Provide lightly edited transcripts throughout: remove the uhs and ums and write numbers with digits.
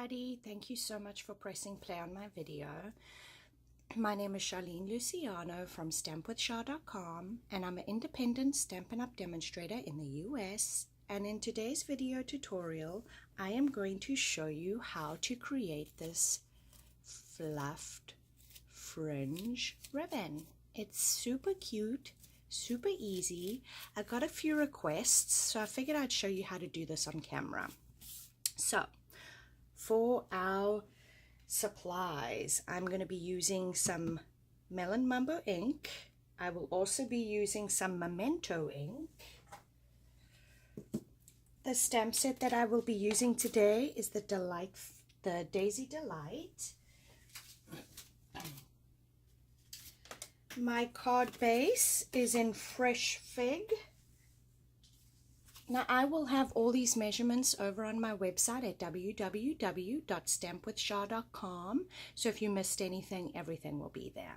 everybody. Thank you so much for pressing play on my video. My name is Charlene Luciano from stampwithshar.com, and I'm an independent Stampin' Up! Demonstrator in the US. And in today's video tutorial, I am going to show you how to create this fluffed fringe ribbon. It's super cute, super easy. I got a few requests, so I figured I'd show you how to do this on camera. So, for our supplies, I'm going to be using some Melon Mumbo ink. I will also be using some Memento ink. The stamp set that I will be using today is the Daisy Delight. My card base is in Fresh Fig. Now, I will have all these measurements over on my website at www.stampwithshar.com. So if you missed anything, everything will be there.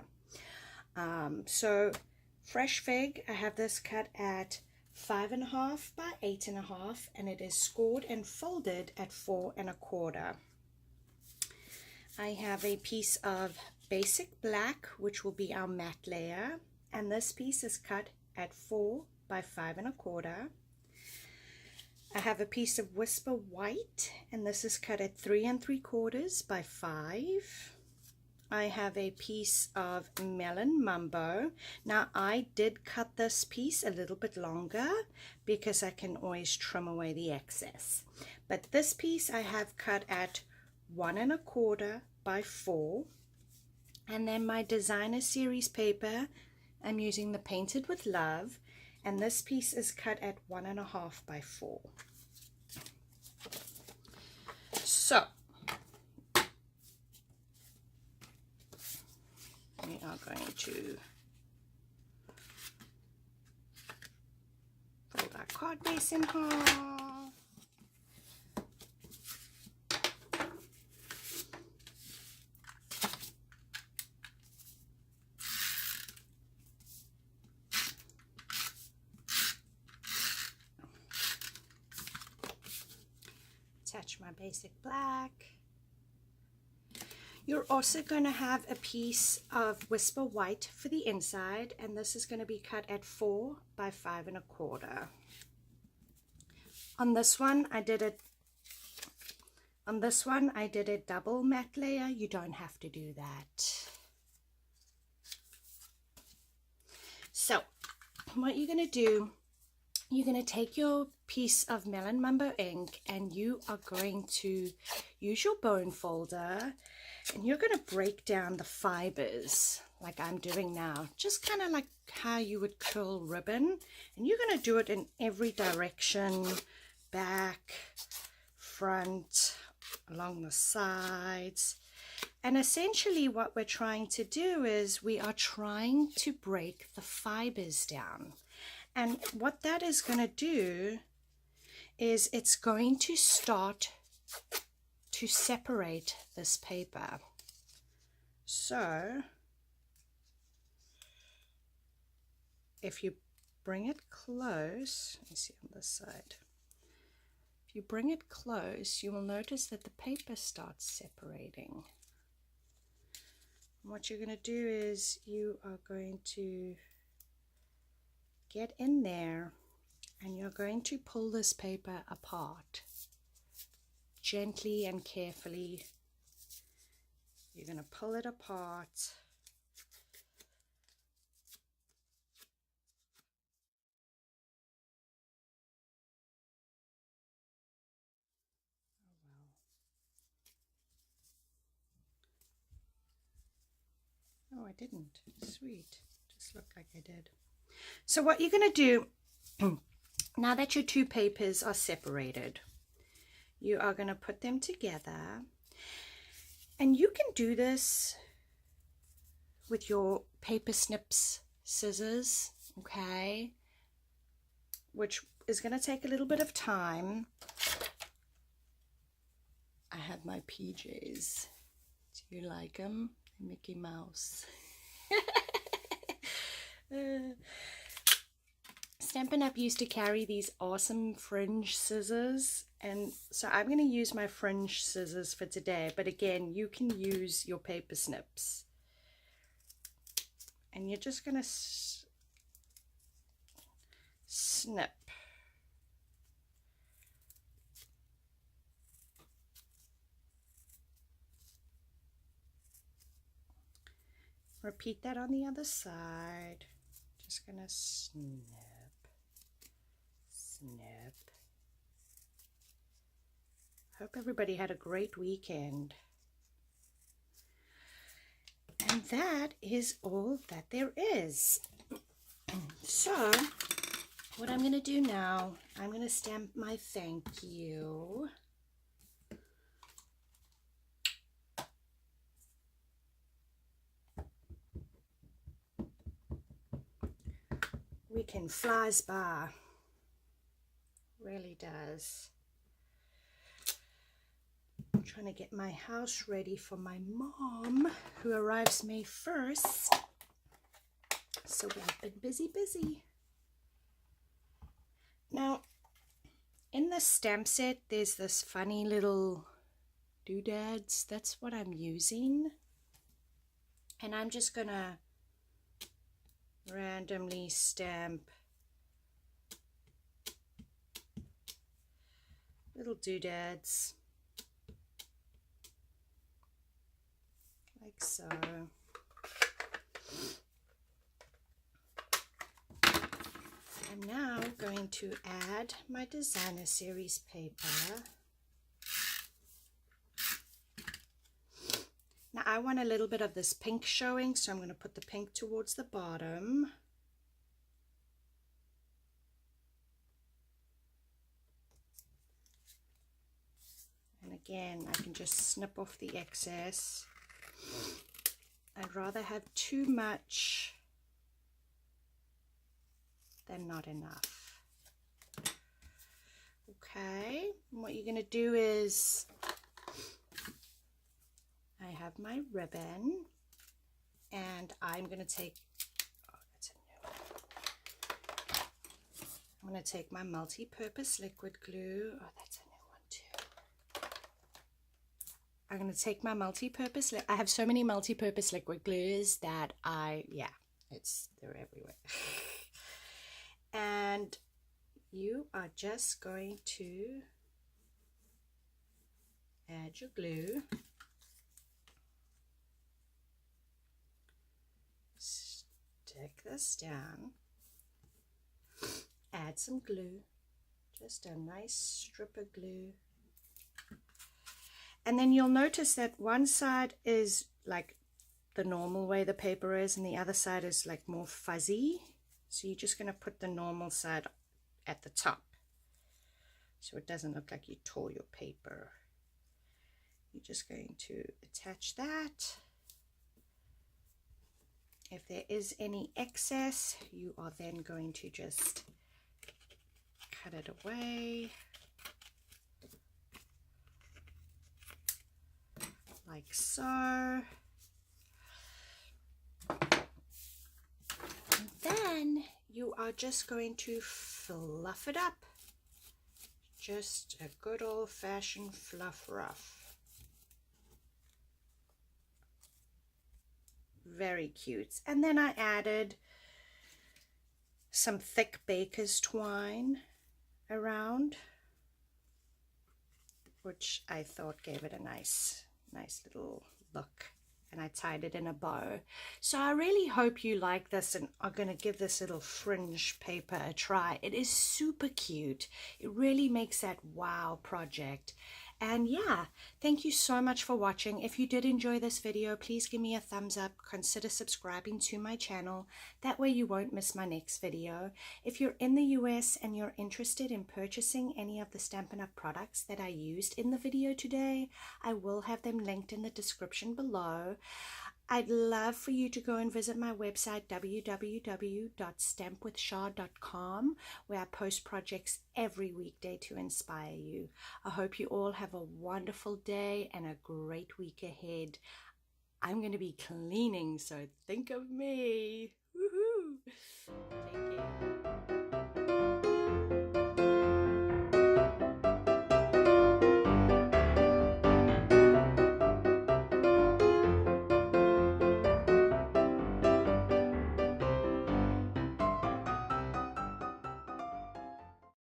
So Fresh Fig, I have this cut at 5.5 by 8.5, and it is scored and folded at 4 1/4. I have a piece of Basic Black, which will be our matte layer, and this piece is cut at 4 by 5 1/4. I have a piece of Whisper White, and this is cut at 3 3/4 by 5. I have a piece of Melon Mumbo. Now, I did cut this piece a little bit longer because I can always trim away the excess. But this piece I have cut at 1 1/4 by 4. And then my Designer Series paper, I'm using the Painted with Love, and this piece is cut at 1 1/2 by 4. So, we are going to fold our card base in half. Attach my Basic Black. You're also going to have a piece of Whisper White for the inside, and this is going to be cut at 4 by 5 1/4. On this one, I did a double matte layer. You don't have to do that. So, what you're going to do, you're going to take your piece of Melon Mumbo ink, and you are going to use your bone folder, and you're going to break down the fibers like I'm doing now, just kind of like how you would curl ribbon. And you're going to do it in every direction, back, front, along the sides. And essentially what we're trying to do is we are trying to break the fibers down. And what that is going to do is it's going to start to separate this paper. So, if you bring it close, let me see on this side. If you bring it close, you will notice that the paper starts separating. And what you're going to do is you are going to get in there, and you're going to pull this paper apart gently and carefully. You're going to pull it apart. Oh well. Oh, I didn't. Sweet. Just looked like I did. So what you're going to do, now that your two papers are separated, you are going to put them together, and you can do this with your paper snips scissors, okay, which is going to take a little bit of time. I have my PJs. Do you like them? Mickey Mouse. Stampin' Up! Used to carry these awesome fringe scissors, and so I'm going to use my fringe scissors for today, but again, you can use your paper snips. And you're just going to snip. Repeat that on the other side. Just going to snip, snip. Hope everybody had a great weekend. And that is all that there is. So, what I'm going to do now, I'm going to stamp my thank you. Weekend flies by. Really does. I'm trying to get my house ready for my mom, who arrives May 1st. So we've been busy. Now, in the stamp set, there's this funny little doodads. That's what I'm using. And I'm just going to randomly stamp little doodads. Like so. I'm now going to add my designer series paper. Now I want a little bit of this pink showing, so I'm going to put the pink towards the bottom. And again, I can just snip off the excess. I'd rather have too much than not enough. Okay, and what you're going to do is, I have my ribbon, and I'm going to take, oh, that's a new one. I'm going to take my multi-purpose liquid glue. Oh, that's a new one too. I'm going to take my multi-purpose, I have so many multi-purpose liquid glues that they're everywhere. And you are just going to add your glue. Stick this down. Add some glue. Just a nice strip of glue. And then you'll notice that one side is like the normal way the paper is, and the other side is like more fuzzy. So you're just going to put the normal side at the top, so it doesn't look like you tore your paper. You're just going to attach that. If there is any excess, you are then going to just cut it away. Like so. And then you are just going to fluff it up. Just a good old-fashioned fluff ruff. Very cute. And then I added some thick baker's twine around, which I thought gave it a nice little look, and I tied it in a bow. So I really hope you like this and are going to give this little fringe paper a try. It is super cute. It really makes that wow project. And yeah, thank you so much for watching. If you did enjoy this video, please give me a thumbs up. Consider subscribing to my channel. That way you won't miss my next video. If you're in the US and you're interested in purchasing any of the Stampin' Up! Products that I used in the video today, I will have them linked in the description below. I'd love for you to go and visit my website, www.stampwithshar.com, where I post projects every weekday to inspire you. I hope you all have a wonderful day and a great week ahead. I'm going to be cleaning, so think of me.